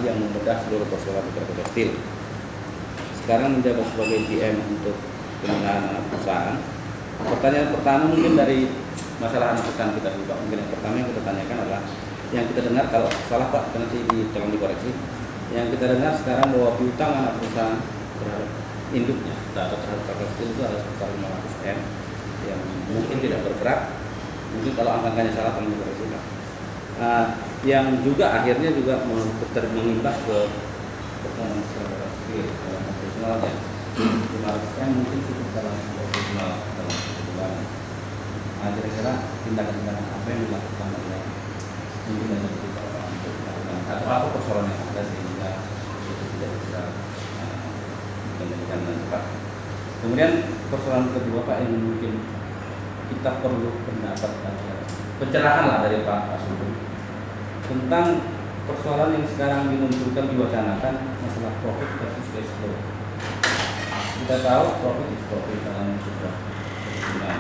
yang membedah seluruh persoalan mikro tekstil. Sekarang menjabat sebagai GM untuk pembinaan anak perusahaan. Pertanyaan pertama mungkin dari masalah anak perusahaan kita dulu Pak. Mungkin yang pertama yang kita tanyakan adalah yang kita dengar, kalau salah Pak nanti tolong dikoreksi. Yang kita dengar sekarang bahwa piutang anak perusahaan terhadap induknya terhadap tekstil itu adalah sekitar 500 M yang mungkin tidak bergerak. Mungkin kalau angka-angkanya salah tolong dikoreksi Pak. Yang juga akhirnya juga mengimbas ke performa skill dalam operasionalnya. 500 M mungkin cukup dalam operasional dalam bulan. Kira-kira tindakan-tindakan apa yang dilakukan oleh mungkin dari kita untuk melakukan atau apa persoalan yang ada sehingga itu tidak bisa menjadikan dengan cepat. Kemudian persoalan kedua Pak yang mungkin kita perlu pendapat pencerahan lah dari Pak Sugeng tentang persoalan yang sekarang dimunculkan diwacanakan masalah profit versus cash flow. Kita tahu profit is profit dalam sebuah perhitungan,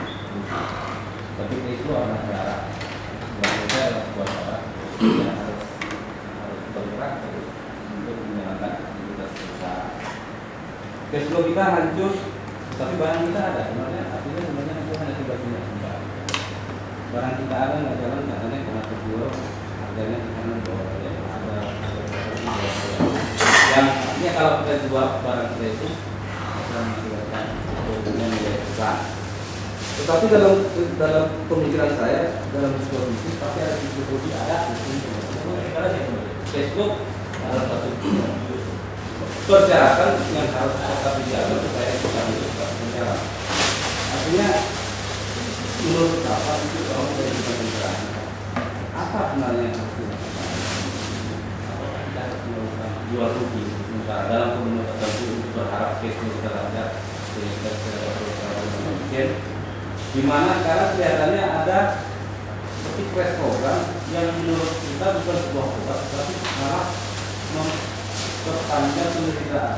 tapi cash flow adalah cara bekerja adalah sebuah cara yang harus bergerak terus untuk menjalankan aktivitas usaha. Cash flow kita hancur, tapi barang kita ada. Artinya sebenarnya itu hanya tiba-tiba. Barang kita ada nggak jalan katanya karena terjual. Harganya di sana bawah ada yang artinya kalau kita jual barang kita itu akan mengakibatkan keuntungan nilai besar. Tetapi dalam pemikiran saya dalam sebuah bisnis pasti ada distribusi ada Facebook adalah satu persyaratan yang harus tetap dijaga supaya kita bisa berjalan. Artinya menurut apa itu kalau kita bisa apa sebenarnya yang harus dilakukan? Apakah kita harus melakukan jual rugi dalam kondisi tertentu untuk berharap cash flow kita lancar sehingga kita dapat mungkin di mana sekarang kelihatannya ada seperti crash program yang menurut kita bukan sebuah obat tapi malah memperpanjang penderitaan,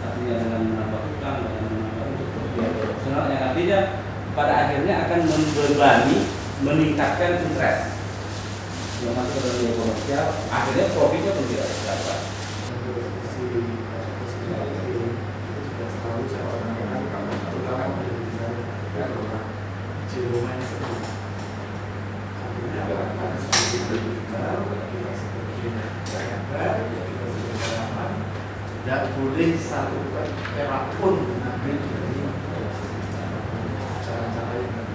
artinya dengan menambah hutang dengan menambah untuk biaya operasional yang artinya pada akhirnya akan membebani meningkatkan interest yang masuk ke dunia komersial, akhirnya profitnya pun tidak dapat. Tidak boleh satu perak pun mengambil dari cara-cara yang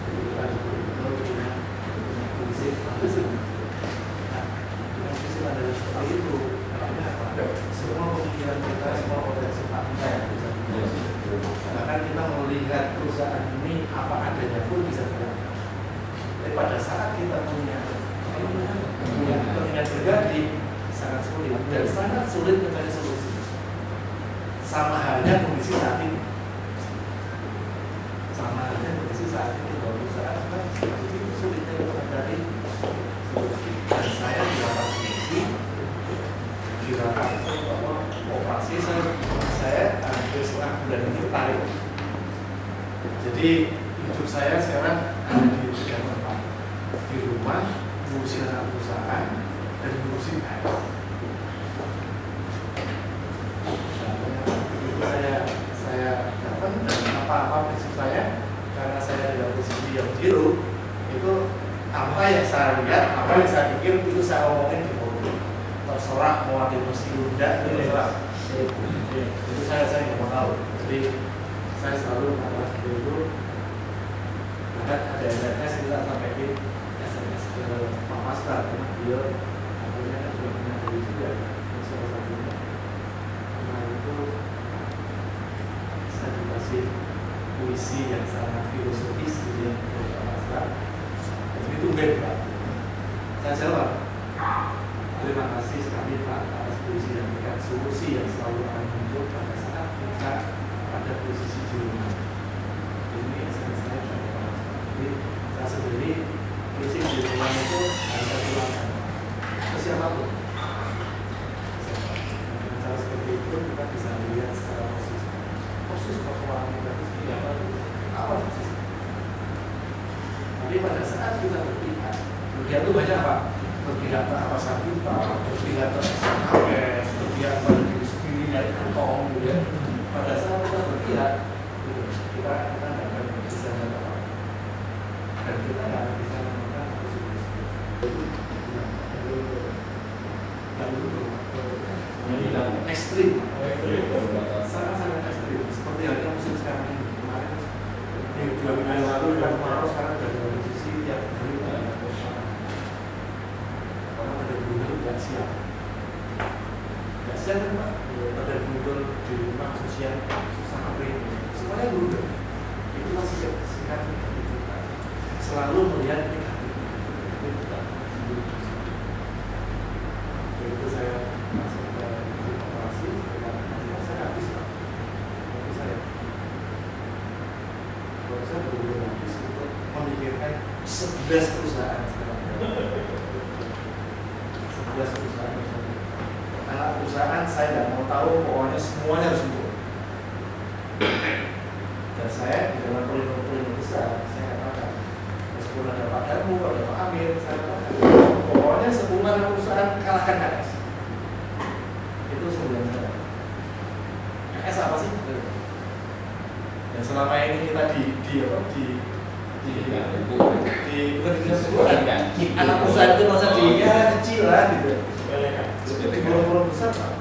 kita betul-betul punya prinsip prinsip adalah seperti itu. Karena apa? Semua pemikiran kita, semua potensi kita yang bisa bahkan kita melihat perusahaan ini apa adanya pun bisa berangkat. Tapi pada saat kita punya kepentingan pribadi sangat sulit dan sangat sulit mencari solusi. Sama halnya kondisi saat ini. Sama halnya kondisi saat ini bahwa perusahaan kan itu sulitnya untuk mencari solusi. Dan saya di rapat komisi, di rapat bahwa operasi saya hampir setengah bulan ini tarik. Jadi hidup saya sekarang ada di tiga tempat, di rumah, ngurusin anak perusahaan, dan ngurusin air. Saya datang dan apa-apa prinsip saya, karena saya dalam posisi yang zero, itu apa yang saya lihat, apa yang saya pikir itu saya omongin di forum. Terserah mau ada emosi tidak, itu terserah. Itu saya nggak mau tahu. Jadi saya selalu mengatakan itu. Bahkan ada SMS kita sampaikan SMS ke Pak Master, karena beliau akhirnya kan sudah punya diri juga salah satunya. Karena itu saya dikasih puisi yang sangat filosofis gitu ya dari Pak Master. Jadi itu bed Pak. Saya jawab, terima kasih sekali Pak atas puisi dan berikan solusi yang selalu akan muncul pada saat kita pada posisi di rumah. Ini esensi saya dari Pak Master. Jadi saya sendiri prinsip di rumah itu harus saya tulangkan ke siapapun. Dengan cara seperti itu kita bisa lihat secara proses persoalan kita itu seperti apa, awal proses. Tapi pada saat kita berpihak itu banyak Pak, berpihak ke atasan kita, berpihak ke SKKS, berpihak pada diri sendiri dari kantong, gitu ya. Pada saat kita berpihak, gitu, kita nggak akan bisa apa-apa, dan kita nggak bisa menemukan positif. Ekstrim, sangat-sangat ekstrim. Seperti halnya musim sekarang ini. Kemarin di 2 minggu yang lalu kita kemarau, sekarang dari posisi yang dulu ada kosong. Orang pada muncul nggak siap kan Pak? Pada muncul di rumah sosial susah apa semuanya muncul. Itu masih sikap kita selalu melihat negatif. Itu saya masuk ke operasi, saya habis Pak. Waktu saya berulang habis untuk memikirkan 11 perusahaan sekarang. 11 perusahaan. Anak perusahaan saya tidak mau tahu, pokoknya semuanya harus sembuh. Dan saya di dalam pelindung besar, saya katakan, meskipun ada Pak Darmu, ada Pak Amir, saya katakan, pokoknya 10 anak perusahaan kalahkan KS. Itu sembilan saya. KS apa sih? Dan selama ini kita anak perusahaan itu masa dia kecil lah gitu. Seperti pulau-pulau besar Pak.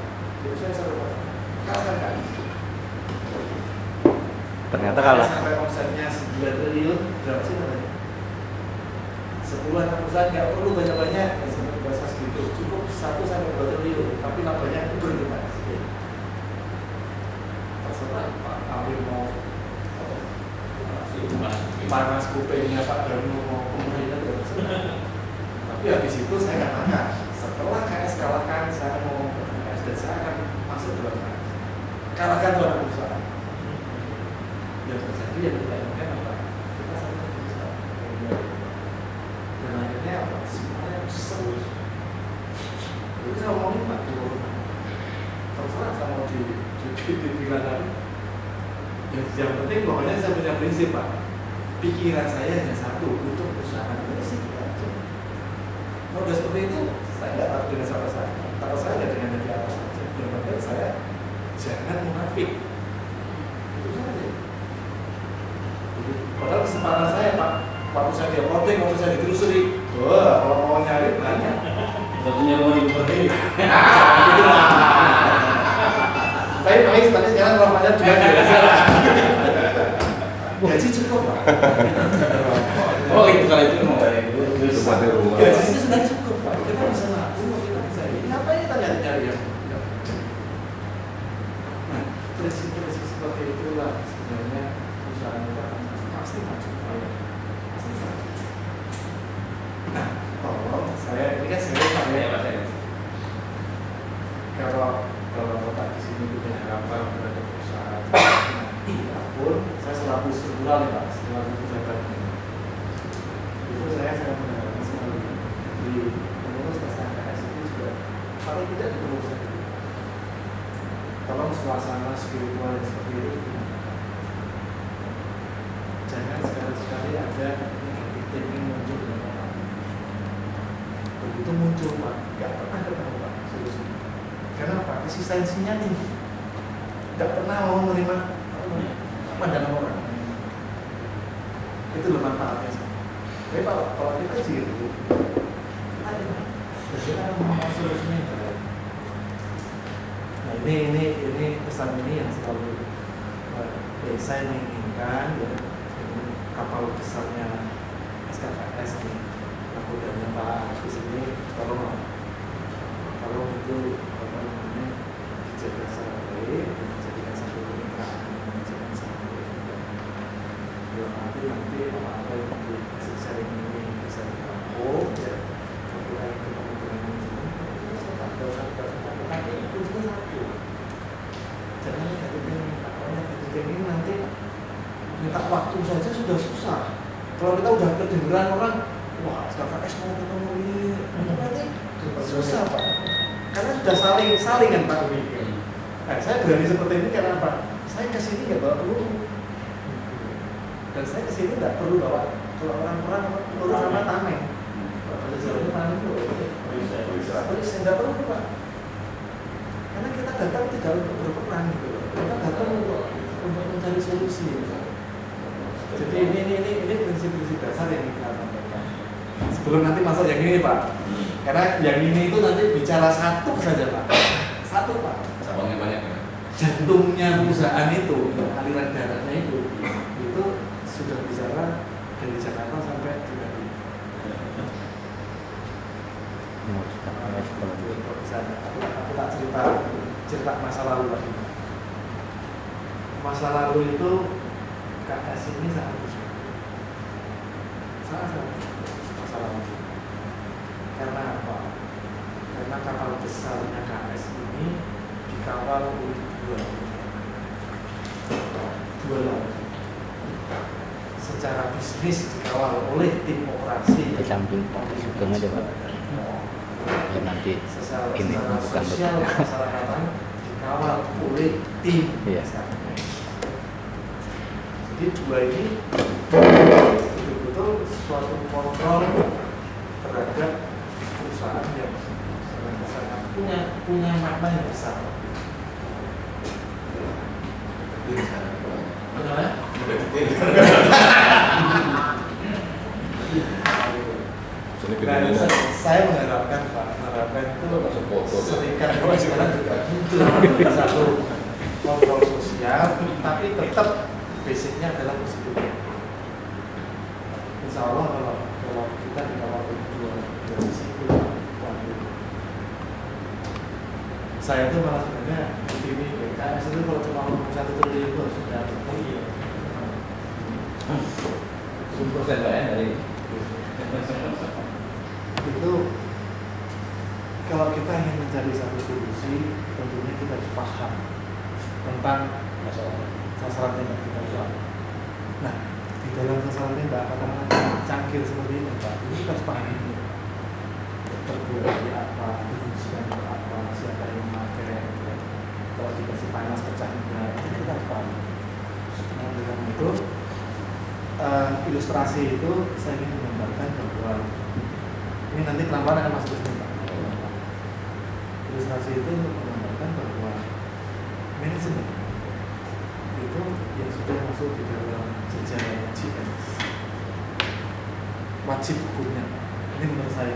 Saya selalu kalahkan KS. Ternyata kalah. Sampai omsetnya 9 triliun, berapa sih namanya? 10 anak perusahaan nggak perlu banyak-banyak, ya seperti bahasa segitu. Cukup 1-2 triliun, tapi labanya itu berdepas. Terserah Pak Amir mau panas kupingnya Pak Darmu mau pemerintah ya terserah. Tapi habis itu saya katakan, setelah KS kalahkan, saya akan ngomong ke KS dan saya akan masuk dalam KS. Kalahkan dua anak perusahaan. Yang terjadi yang dilakukan apa? Kita sama bisa. Dan akhirnya apa? Semuanya seru. Jadi saya ngomongin Pak Dulu. Terserah saya mau dibilang. Yang penting pokoknya saya punya prinsip Pak. Pikiran saya hanya satu, untuk perusahaan ini sih kita aja. Kalau udah seperti itu, saya nggak takut dengan salah saya. Kalau saya nggak dengan di atas saja. Yang penting saya jangan munafik. Itu saja. Padahal kesempatan saya Pak, waktu saya di outing, waktu saya ditelusuri, wah kalau mau nyari banyak. Satunya mau diperhati. Saya pahit, tapi sekarang rumahnya juga biasa. Gaji cukup Pak. Oh itu kalau itu mau Cuma di rumah. Gaji itu sudah cukup Pak. Kita bisa nabung, kita bisa ini. Ngapain kita nyari-nyari yang? Nah, prinsip-prinsip seperti itulah sebenarnya perusahaan kita pasti maju. Nah, tolong saya ini kan serius Pak ya. Kalau Bapak di sini punya harapan terhadap perusahaan, pun saya selaku struktural ya Pak, selaku pejabat itu saya sangat mengharapkan sekali di pengurus KS itu juga paling tidak di pengurus itu. Tolong suasana spiritual yang seperti itu jangan sekali-sekali ada negatif thinking muncul dalam orang. Begitu muncul Pak, nggak pernah ketemu Pak solusinya. Kenapa? Resistensinya tinggi, nggak pernah mau menerima pandangan orang. Itu loh manfaatnya. Tapi Pak, kalau kita jiru, kita mau solusinya yang baik. Nah ini pesan ini yang selalu saya menginginkan ya, ini kapal besarnya SKKS nih, nakodanya Pak di sini, tolonglah, kalau itu apa namanya dijaga secara baik dan dijadikan satu kemitraan yang manajemen sampai dalam arti nanti apa-apa yang di hasil sharing ini bisa ditampung ya, apabila ketemu dengan manajemen saya tak usah tapi itu juga satu, jangan negatifnya ini nanti minta waktu saja sudah susah. Kalau kita udah kedengeran orang, wah SKKS mau ketemu ini, nanti susah Pak. Karena sudah saling kan Pak. Nah, saya berani seperti ini karena apa? Saya kesini nggak bawa peluru. Dan saya kesini nggak perlu bawa kalau orang peluru sama tameng. Kalau ada tameng itu tidak untuk berperang gitu loh. Kita datang untuk mencari solusi. Jadi ini prinsip-prinsip dasar yang kita sampaikan. Sebelum nanti masuk yang ini Pak, karena yang ini itu nanti bicara satu saja Pak, satu Pak. Cabangnya banyak ya. Jantungnya perusahaan itu, aliran darahnya itu sudah bicara dari Jakarta sampai di Bali. Aku tak cerita masa lalu lagi. Masa lalu itu KS ini sangat bersyukur. Sangat masa lalu. Karena apa? Karena kapal besarnya KS ini dikawal oleh dua laut. Secara bisnis dikawal oleh tim operasi Di samping sugeng aja Pak. Ya nanti secara gini bukan sosial masyarakatan dikawal oleh tim. Iya. Jadi dua ini betul-betul suatu kontrol terhadap perusahaan yang sangat punya makna yang besar. Benar? Nah, saya mengharapkan Pak, itu serikat sekarang juga muncul satu kontrol sosial, tapi tetap basicnya adalah positif. Insya Allah kalau kita dikawal dua sisi itu, saya itu malah sebenarnya begini, KS itu kalau cuma ngomong 1 triliun itu sudah iya. 10% Pak ya dari itu kalau kita ingin mencari satu solusi, tentunya kita harus paham tentang sasaran tembak kita itu apa. Nah, di dalam sasaran tembak katakanlah cangkir seperti ini Pak, ini kita harus paham ini. Terbuat apa, difungsikan untuk apa, siapa yang memakai, kalau dikasih panas pecah enggak, itu kita harus paham. Nah, dengan itu ilustrasi itu saya ingin menggambarkan bahwa ini nanti pelan-pelan akan masuk ke sini Pak. Ilustrasi itu untuk menggambarkan bahwa manajemen itu yang sudah masuk di dalam sejarah GS wajib hukumnya. Ini menurut saya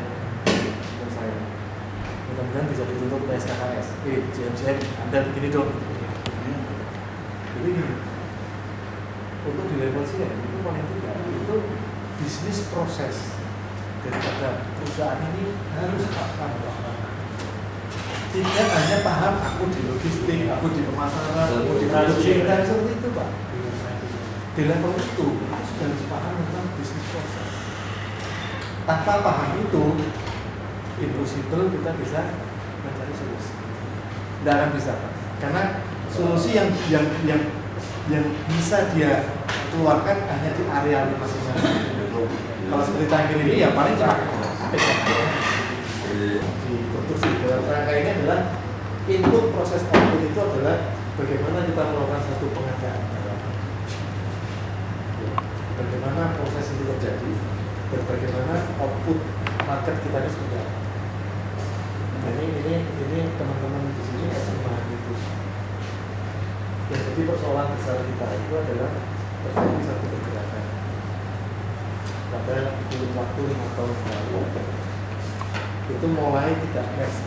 mudah-mudahan bisa ditutup PSKKS. JMCM Anda begini dong. Jadi gini, untuk di level CM itu paling tidak itu bisnis proses daripada perusahaan ini harus paham. Tidak hanya paham aku di logistik, aku di pemasaran, aku di produksi, dan seperti itu Pak. Di level itu sudah harus paham tentang bisnis proses. Tanpa paham itu, impossible kita bisa mencari solusi. Tidak akan bisa Pak. Karena solusi yang bisa dia keluarkan hanya di area masing-masing. Kalau seperti tangkir ini ya paling cepat di produksi. Dalam rangka ini adalah input proses output itu adalah bagaimana kita melakukan satu pengadaan, bagaimana proses itu terjadi, dan bagaimana output market kita ini seperti apa. Ini teman-teman di sini memahami itu. Dan jadi persoalan besar kita itu adalah terjadi satu pergerakan pada kurun waktu 5 tahun lalu itu mulai tidak match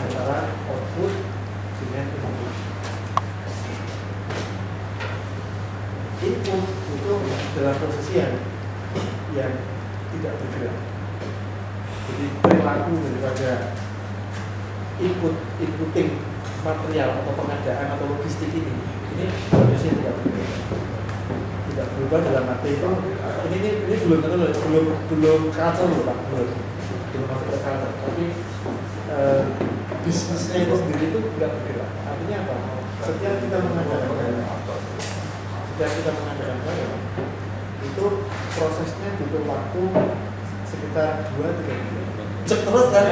antara output dengan input. Input itu dalam posisi yang tidak bergerak. Jadi perilaku daripada ikuting material atau pengadaan atau logistik ini harusnya tidak berubah. Tidak berubah dalam arti itu ini belum kacau loh Pak, belum masuk ke kacau. Tapi bisnisnya itu sendiri itu tidak bergerak. Artinya apa? Setiap kita mengadakan barang, itu prosesnya butuh waktu sekitar 2-3 bulan. Cek terus kan?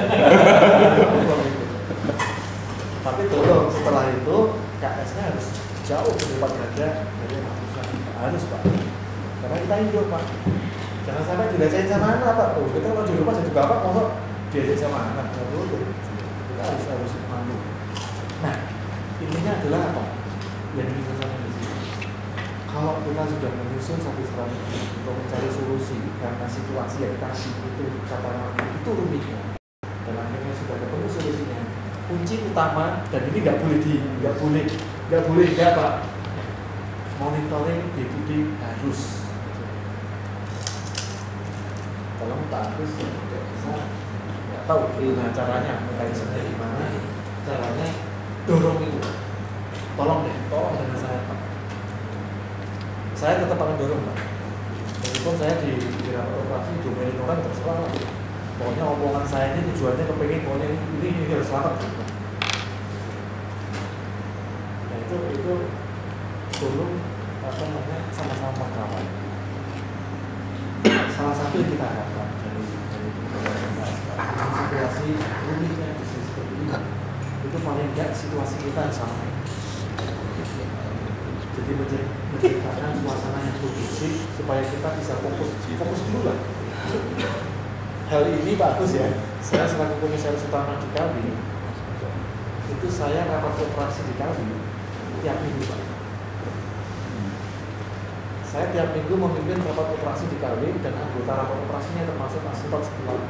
Tapi tolong setelah itu KS-nya harus jauh berlipat ganda dari perusahaan. Harus Pak, karena kita hidup Pak. Jangan sampai dirasain sama anak Pak. Kita kalau di rumah jadi bapak masuk diajak sama anak. Kita harus mampu. Nah, intinya adalah apa? Yang ingin saya sampaikan di sini. Kalau kita sudah menyusun satu strategi untuk mencari solusi karena situasi yang kasih itu katakanlah itu rumitnya, dan akhirnya sudah ketemu solusinya. Kunci utama dan ini nggak boleh apa? Monitoring day-to-day harus. Tolong Pak Agus tidak bisa, nggak tahu gimana caranya, mekanismenya gimana, caranya dorong itu. Tolong dengan saya Pak. Saya tetap akan dorong Pak. Meskipun saya di rapat operasi domain orang terserah lah. Pokoknya omongan saya ini tujuannya kepengen pokoknya ini harus selamat. Nah itu turun sama-sama kawan. Salah satu yang kita harapkan dari situasi rumitnya bisnis seperti ini, itu paling enggak situasi kita sama. Jadi menciptakan suasana yang kondusif supaya kita bisa fokus dulu lah. Hal ini bagus ya. Saya selaku komisaris utama di Kalbi, itu saya rapat operasi di Kalbi tiap minggu Pak. Saya tiap minggu memimpin rapat operasi di Kalbi dan anggota rapat operasinya termasuk asisten sekolah.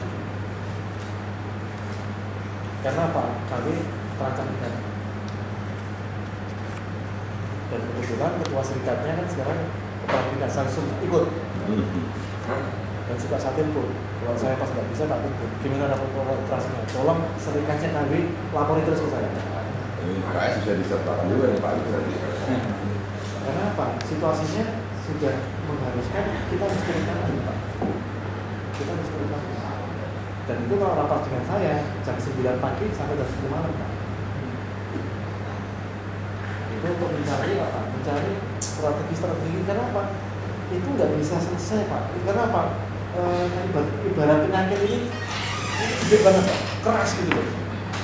Karena apa? Kalbi terancam pidana. Dan kebetulan ketua serikatnya kan sekarang kepala dinas langsung ikut dan suka satin pun. Kalau saya pas nggak bisa tak ikut. Gimana rapat operasinya? Tolong serikatnya Kalbi lapori terus ke saya. KS bisa disertakan juga nih Pak. Karena apa? Situasinya sudah mengharuskan kita harus turun tangan Pak. Kita harus turun tangan. Dan itu kalau rapat dengan saya jam 9 pagi sampai jam 10 malam Pak. Itu untuk mencari apa? Mencari strategi. Karena apa? Itu nggak bisa selesai Pak. Karena apa? Ibarat penyakit ini gede banget Pak. Keras gitu loh.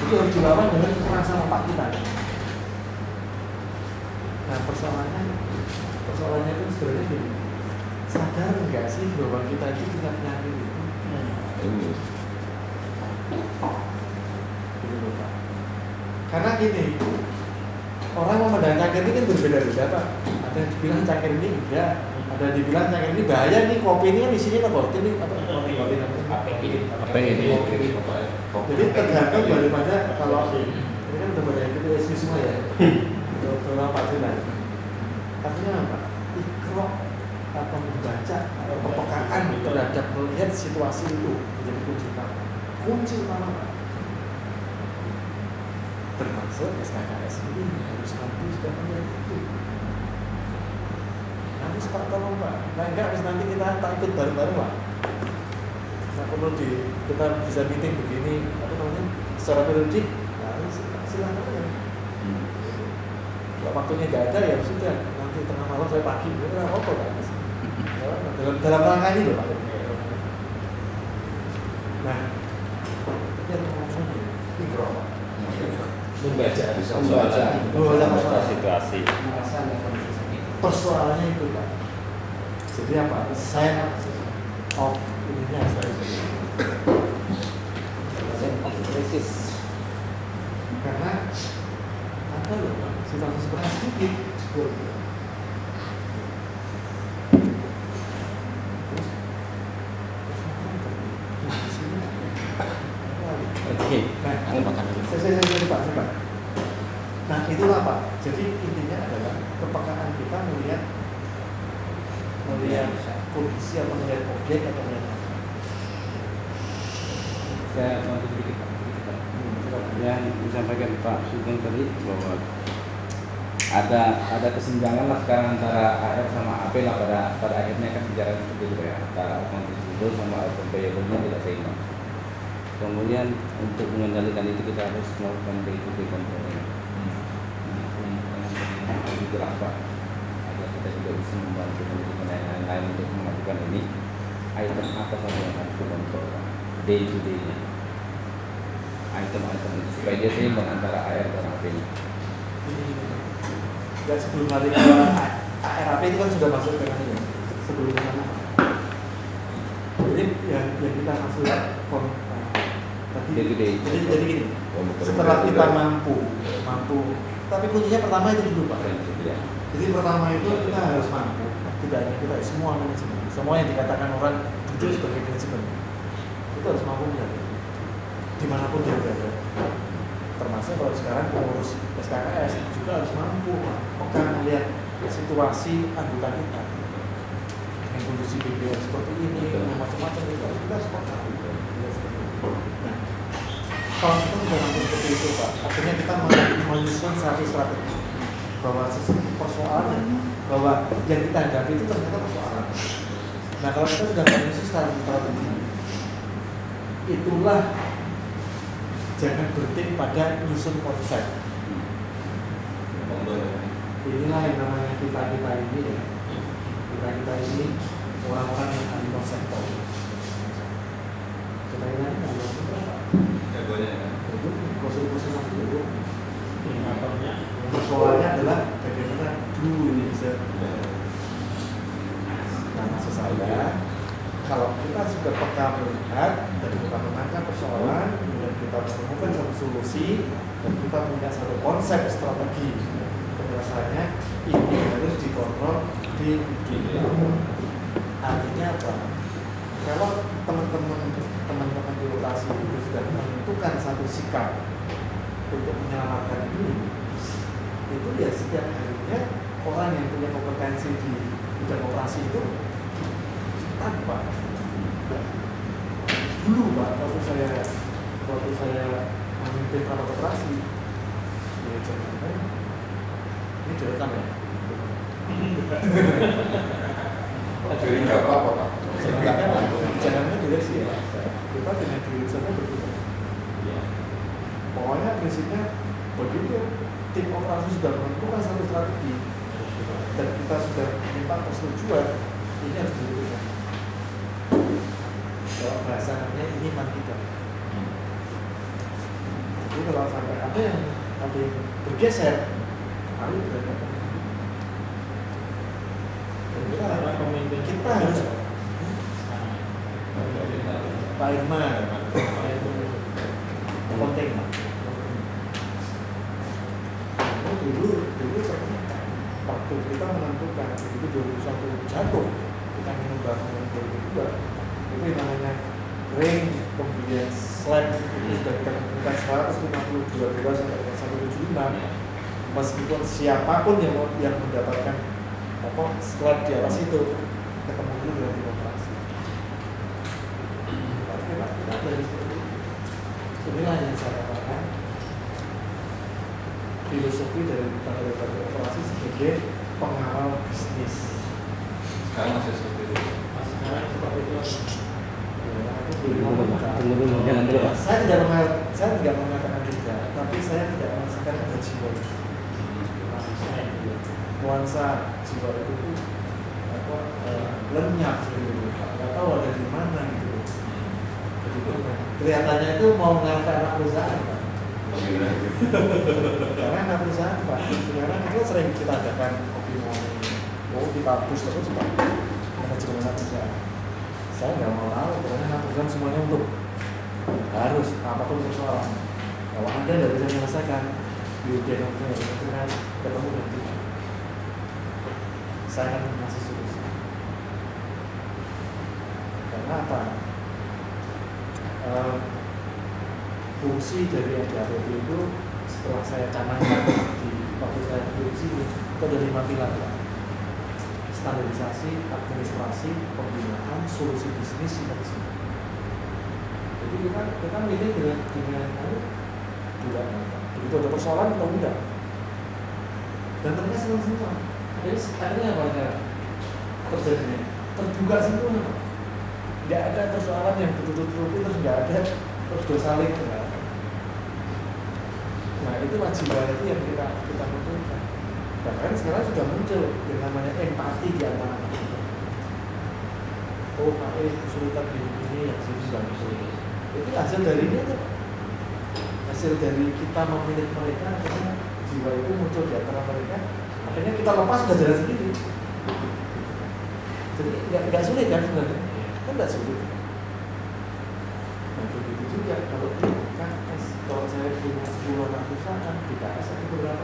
Itu harus dilawan dengan kekerasan otak kita. Nah persoalannya itu sebenarnya gini, sadar nggak sih bahwa kita itu punya penyakit itu? Ini. Gitu loh Pak. Karena gini, orang memandang cangkir ini kan berbeda-beda Pak. Ada yang dibilang cangkir ini enggak, ada yang dibilang cangkir ini bahaya nih, kopi ini kan isinya nikotin nih, apa ini? Jadi tergantung daripada kalau ini kan udah banyak itu isu semua ya, untuk Pak Jinan. Artinya apa? Ikro atau membaca atau kepekaan terhadap melihat situasi itu menjadi kunci utama. Kunci utama Pak. Termasuk SKKS ini harus mampu sudah melihat itu. Harus Pak tolong Pak. Nah enggak, nanti kita tak ikut bareng-bareng Pak. Nah perlu kita bisa meeting begini, apa namanya, secara periodik. Nah silakan ya. Kalau waktunya nggak ada ya sudah. Nanti tengah malam saya pagi, itu apa Pak? Dalam rangka ini loh Pak. Nah, yang ngomong mikro Pak. Membaca situasi. Persoalannya itu Pak. Jadi apa? Sign of ininya krisis. Karena apa loh Pak? Situasi seperti ini. Oke. Saya Pak. Nah itulah Pak. Jadi intinya adalah kepekaan kita melihat kondisi atau melihat objek atau melihat apa. Saya bantu sedikit Pak. Yang disampaikan Pak Sugeng tadi bahwa ada kesenjangan lah sekarang antara AR sama AP lah pada akhirnya kan bicara seperti itu ya, antara account receivable sama account payable-nya tidak seimbang. Kemudian untuk mengendalikan itu kita harus melakukan day-to-day control. Lebih jelas Pak, agar kita juga bisa membantu manajemen yang lain untuk melakukan ini. Item apa saja yang harus dikontrol day-to-day-nya. Item-item itu supaya dia seimbang antara AR dan AP-nya. Dan sebelum nanti ARAP itu kan sudah masuk ke sana sebelum sana. Jadi yang kita maksud tadi. Jadi gini. Setelah kita mampu Tapi kuncinya pertama itu dulu Pak. Prinsip ya. Jadi pertama itu kita harus mampu, tidak hanya kita, semua manajemen, semua yang dikatakan orang itu sebagai manajemen, itu harus mampu menjadi dimanapun dia berada. Termasuk kalau sekarang pengurus SKKS juga harus mampu pegang melihat situasi anggota kita dengan kondisi BBM seperti ini, macam-macam itu harus kita sepakat. Nah, kalau kita sudah mampu seperti itu Pak, akhirnya kita menyusun satu strategi bahwa persoalan bahwa yang kita hadapi itu ternyata persoalan. Nah kalau kita sudah menyusun strategi, itulah jangan berhenti pada nyusun konsep. Inilah yang namanya kita ini ya. Kita ini orang-orang yang ahli konseptor. Kita ini ahli konseptor. Jagonya ya. Itu konsul-konsul dulu. Persoalannya adalah bagaimana dulu ini bisa. Nah maksud saya, kalau kita sudah peka melihat dan kita menangkap persoalan, kemudian kita menemukan satu solusi dan kita punya satu konsep strategi penyelesaiannya, ini harus dikontrol di artinya apa? Kalau teman-teman birokrasi itu sudah menentukan satu sikap untuk menyelamatkan ini, itu ya setiap harinya orang yang punya kompetensi di bidang operasi itu tanpa dulu Pak, waktu saya memimpin rapat operasi ya jangan ini direkam ya Jadi nggak apa-apa Pak. jangan direksi ya kita dengan diri saja berbeda. Pokoknya prinsipnya begitu tim operasi sudah menentukan satu strategi dan kita sudah minta persetujuan, ini harus dilakukan. Kalau bahasanya ini iman kita. Jadi kalau sampai ada yang bergeser, ayo bergeser. Dan kita harus Pak Irman, penting Pak. Dulu waktu kita menentukan itu 2001 jatuh, kita ingin membangun 2002 itu yang namanya ring pembelian slab itu sudah kita tentukan 152 sampai 175 meskipun siapapun yang mendapatkan slab di atas itu ketemu dulu dengan demokrasi. Kita dari seperti itu. Inilah yang saya katakan filosofi dari lembaga operasi sebagai pengawal bisnis. Sekarang masih seperti itu. Sekarang seperti itu. Tunggu dulu, jangan dulu Pak. Saya tidak mengatakan tidak, tapi saya tidak merasakan ada jiwa itu. Nuansa jiwa itu lenyap gitu, nggak tahu ada di mana gitu. Jadi kelihatannya itu mau mengangkat anak perusahaan Pak. Karena anak perusahaan Pak, sekarang itu sering kita adakan kopi mau di kampus terus Pak, manajemen anak perusahaan. Saya nggak mau tahu, karena anak perusahaan semuanya untuk harus apapun persoalan. Kalau Anda tidak bisa menyelesaikan, biar dengan ketemu dengan kita. Saya akan mengasih solusi. Karena apa? Fungsi dari ADAPP itu setelah saya canangkan di waktu saya produksi itu ada 5 pilar Pak. Standarisasi, administrasi, pembinaan, solusi bisnis, sinergi. Jadi kita milih dengan juga begitu ada persoalan kita undang dan mereka senang semua. Jadi akhirnya apa ya terjadinya terbuka semua. Tidak ada persoalan yang betul-betul terus nggak ada terus saling. Nah itulah jiwa itu yang kita munculkan. Bahkan sekarang sudah muncul yang namanya empati di antara kita. Oh Pak kesulitan ini yang sini bagus. Itu hasil dari ini tuh. Hasil dari kita memilih mereka, akhirnya jiwa itu muncul di antara mereka. Akhirnya kita lepas sudah jalan sendiri. Jadi nggak sulit kan sebenarnya? Kan nggak sulit. Nah begitu juga kalau di KS, kalau saya punya 10 anak perusahaan, di KS ada beberapa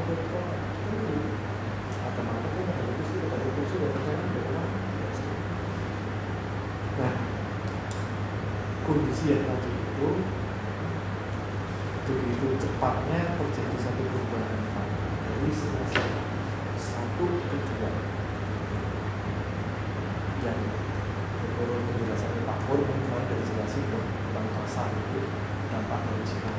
kondisi yang tadi itu begitu cepatnya terjadi satu perubahan dari semester 1 ke 2 yang menurut penjelasan Pak Pur mulai dari jelasin tentang pasar itu dampak dari Cina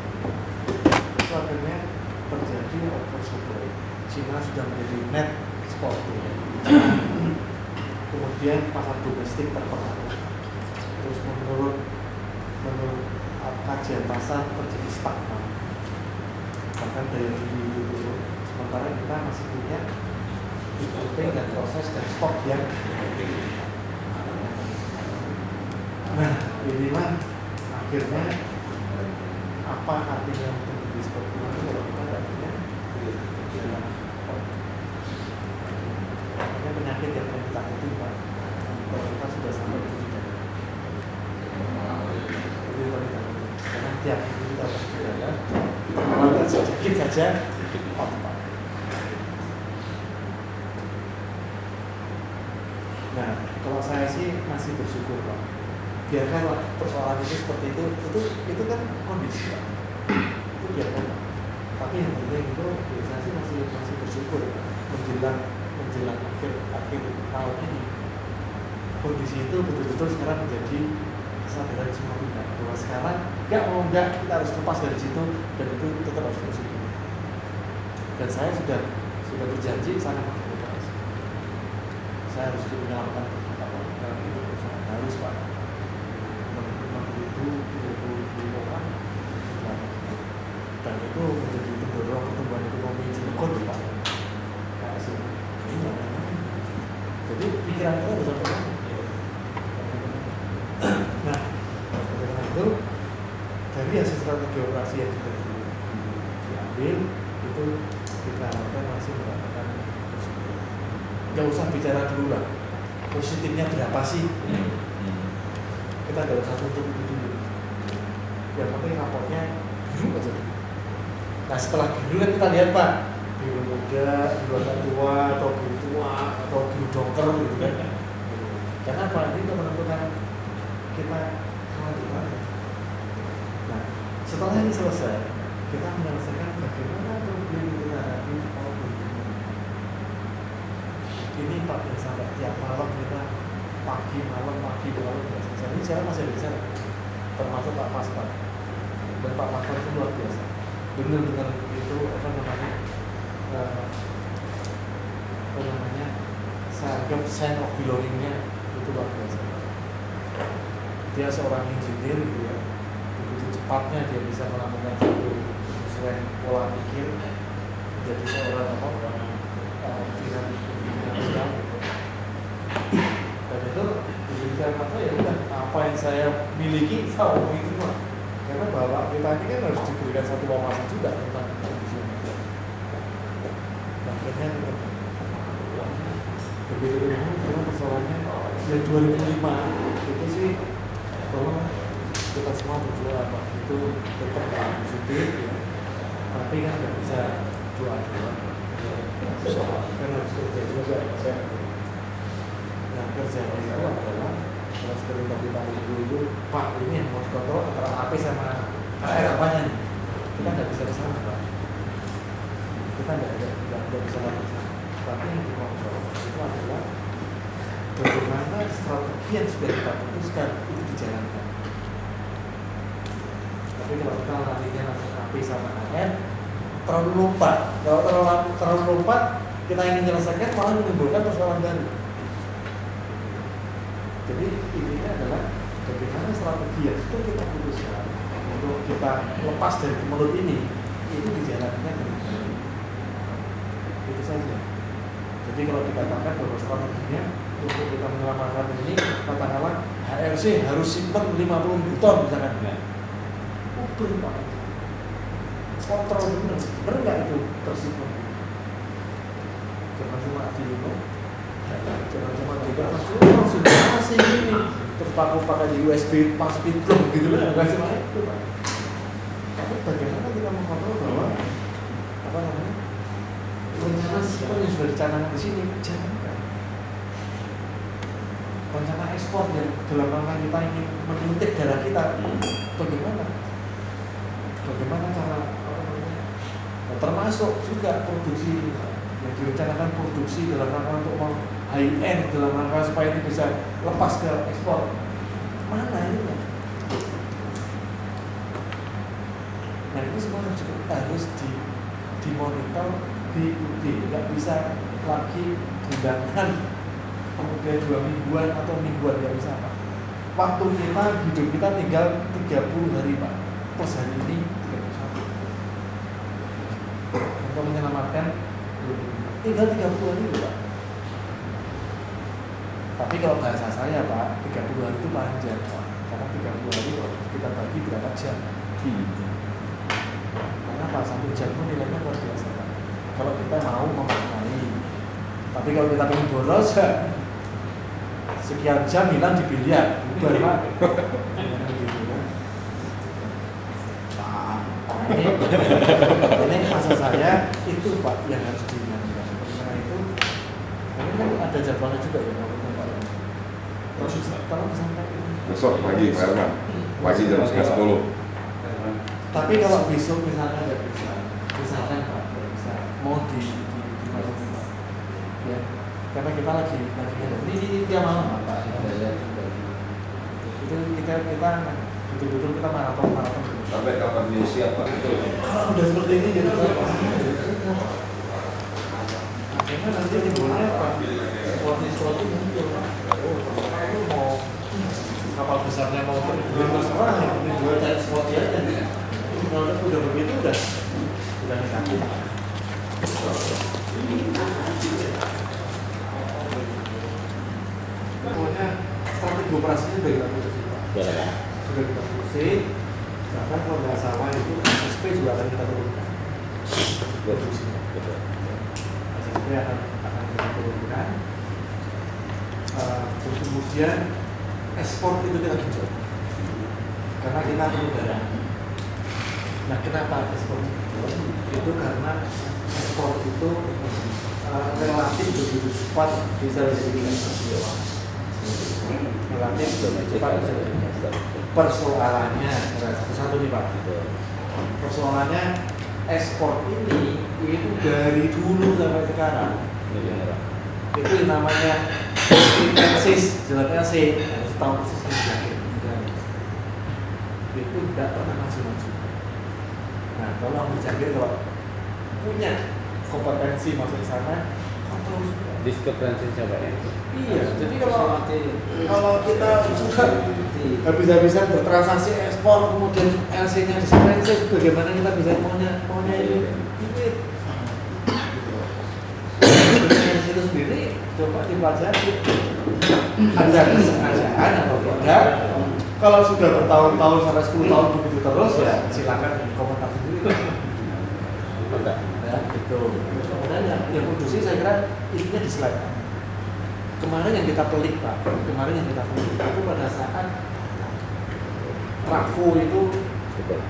itu akhirnya terjadi oversupply. Cina sudah menjadi net eksportir, kemudian pasar domestik terpengaruh, terus menurut kajian pasar terjadi stagnan, bahkan dari dulu sementara kita masih punya importing dan proses dan stok yang nah inilah akhirnya apa artinya untuk menjadi seperti itu kalau kita tidak punya ini penyakit yang paling ditakuti Pak kalau kita sudah sampai di sini itu paling ditakuti karena tiap minggu kita harus berada melanggar sedikit saja Pak. Nah kalau saya sih masih bersyukur Pak, biarkanlah persoalan itu seperti itu kan kondisi Pak, itu biarkan Pak. Tapi yang penting itu saya sih masih bersyukur menjelang akhir tahun ini kondisi itu betul-betul sekarang menjadi kesadaran semua pihak bahwa sekarang nggak kita harus lepas dari situ dan itu tetap harus bersyukur. Dan saya sudah berjanji sana Pak, saya harus menyelamatkan perusahaan itu harus Pak 60.000 orang dan itu menjadi pendorong pertumbuhan ekonomi Cilegon Pak. Jadi pikiran kita bisa berubah. Nah, dengan itu dari hasil strategi operasi yang sudah diambil itu kita harapkan masih mendapatkan positif. Nggak usah bicara dulu lah positifnya berapa sih, kita nggak usah tutup itu dulu. Yang penting raportnya biru aja dulu. Nah setelah biru kan kita lihat Pak, biru muda, biru agak tua, atau biru tua, atau biru dokter gitu kan. Karena apa? Ini untuk menentukan kita kemana di mana. Nah setelah ini selesai, kita menyelesaikan bagaimana problem kita hadapi tahun 2020. Ini Pak yang sampai tiap malam kita pagi malam nggak selesai. Ini saya masih ada di sana, termasuk Pak Pastor dan Pak Pastor itu luar biasa. Benar-benar itu apa namanya saya anggap sense of belongingnya itu luar biasa. Dia seorang engineer gitu ya, begitu cepatnya dia bisa melakukan satu sesuai pola pikir menjadi seorang finansial gitu. Dan itu diberikan apa ya udah apa yang saya miliki saya omongin semua. Karena bahwa kita ini kan harus diberikan satu wawasan juga tentang kondisi ini. Akhirnya begitu karena persoalannya ya 2005 itu sih tolong kita semua berdoa Pak itu tetap positif ya. Tapi kan nggak bisa doa-doa. Kan harus kerja juga. Nah kerjanya itu adalah kalau seperti tadi Pak Ibu itu Pak ini yang mau dikontrol antara HP sama apanya nih kita nggak bisa ke sana Pak, kita nggak bisa ke sana. Tapi yang dikontrol itu adalah bagaimana strategi yang sudah kita putuskan itu dijalankan. Tapi kalau kita larinya langsung HP sama AR terlalu lompat, kalau terlalu lompat kita ingin menyelesaikan malah menimbulkan persoalan baru. Jadi ini adalah bagaimana strategi yang sudah kita putuskan untuk kita lepas dari kemelut ini itu dijalankan dengan baik. Itu saja. Jadi kalau dikatakan bahwa strateginya untuk kita menyelamatkan ini katakanlah HRC harus simpan 50.000 ton misalkan. Betul Pak. Kontrol benar nggak itu tersimpan? Jangan cuma diminum. Jangan cuma masih ini terus pakai di USB pas pintu gitu lah, nggak cuma itu Pak. Tapi bagaimana kita mengontrol bahwa apa namanya rencana yang sudah dicanangkan di sini jalankan. rencana ekspor yang dalam rangka kita ingin menyuntik darah kita, bagaimana cara termasuk juga produksi yang direncanakan produksi dalam rangka untuk high end, dalam rangka supaya ini bisa lepas ke ekspor, mana ini? Nah ini semua harus dimonitor, diikuti, nggak bisa lagi bulangan, kemudian 2 mingguan atau mingguan, nggak bisa Pak. Waktu kita, hidup kita tinggal 30 hari Pak, plus hari ini 31. Untuk menyelamatkan tinggal 30 hari loh Pak. Tapi kalau bahasa saya Pak, 30 hari itu panjang Pak, karena 30 hari kalau kita bagi berapa jam? Kenapa? 1 jam itu nilainya luar biasa Pak. Kalau kita mau memaknai, tapi kalau kita pengen boros ya, sekian jam hilang di biliar, bubar Pak. Ini maksud saya itu Pak yang harus diingatkan. Karena itu, ini kan ada jadwalnya juga ya Pak. Kalau disampaikan besok pagi Pak Herman, pagi jam 10:30. Tapi kalau besok misalnya nggak bisa, misalkan Pak nggak bisa, mau di Pak, ya, karena kita lagi ini tiap malam Pak, itu kita betul-betul kita maraton. Sampai kapan dia siap Pak? Kalau udah seperti ini jadi apa? Akhirnya nanti timbulnya apa? Seperti muncul Pak. Itu mau kapal besarnya mau terguling terserah, ya ini dua cari seperti aja. Kalau udah begitu udah negatif. Pokoknya strategi operasinya sudah kita putusin Pak. Sudah kita putusin. Bahkan kalau nggak salah itu SSP juga akan kita turunkan. SSP akan kita turunkan. Kemudian ekspor itu kita genjot. Karena kita perlu darah. Nah, kenapa ekspor? Itu karena ekspor itu relatif lebih cepat bisa menjadi relatif lebih cepat bisa jadi. Persoalannya satu nih Pak. Persoalannya ekspor ini itu dari dulu sampai sekarang. Itu yang namanya intensis, jelasnya C, harus tahu persis itu tidak pernah maju. Nah, tolong menjaga kalau punya kompetensi masuk ke sana, kontrol juga. Diskrepsi siapa ya? Iya, jadi kalau kita sudah habis-habisan bertransaksi ekspor, kemudian LC-nya diskrepsi, bagaimana kita bisa maunya ini? Itu sendiri coba dipelajari. Ada kesengajaan atau tidak? Kalau sudah bertahun-tahun sampai 10 tahun begitu terus ya silakan komentar sendiri. Ya, gitu. Kemudian yang produksi saya kira intinya di slide. Kemarin yang kita pelik Pak, itu pada saat trafo itu jebol.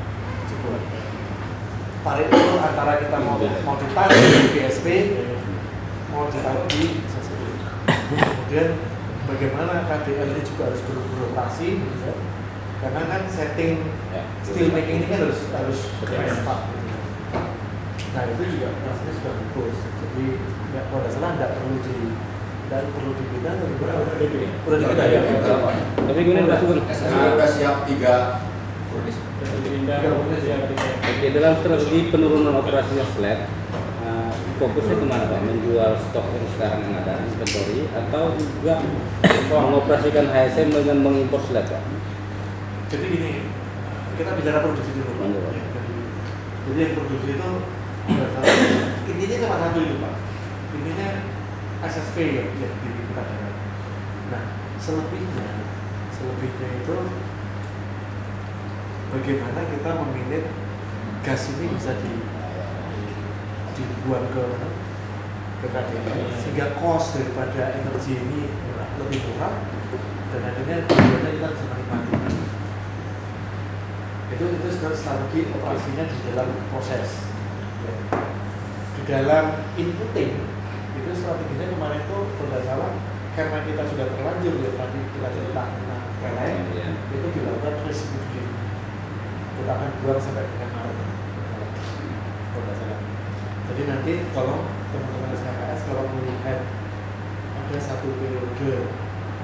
Tarik itu antara kita mau ditarik di BSP, mau ditarik di SSP. Kemudian bagaimana KDL ini juga harus berotasi, ya. Karena kan setting steel making ini kan harus cepat. Nah itu juga rasanya sudah bagus. Jadi nggak pada salah nggak perlu dipindah atau udah dipindah ya. Tapi gimana Pak Sugeng? Sudah siap 3. Oke, dalam strategi penurunan operasinya slab, fokusnya kemana Pak? Menjual stok yang sekarang yang ada inventory atau juga mengoperasikan HSM dengan mengimpor slab Pak? Jadi gini, kita bicara produksi dulu Pak. Jadi yang produksi itu intinya cuma satu itu Pak. Intinya SSP ya kita dengar. Nah selebihnya itu bagaimana kita meminit gas ini bisa dibuang ke KDL sehingga cost daripada energi ini lebih murah dan akhirnya tujuannya kita bisa menikmati. Itu strategi operasinya di dalam proses. Di dalam inputting itu strateginya kemarin itu kalau nggak salah karena kita sudah terlanjur ya tadi kita cerita tentang PLN Iya. itu dilakukan residual. Kita akan buang sampai dengan Maret. Kalau nggak salah. Jadi nanti kalau teman-teman SKKS kalau melihat ada satu periode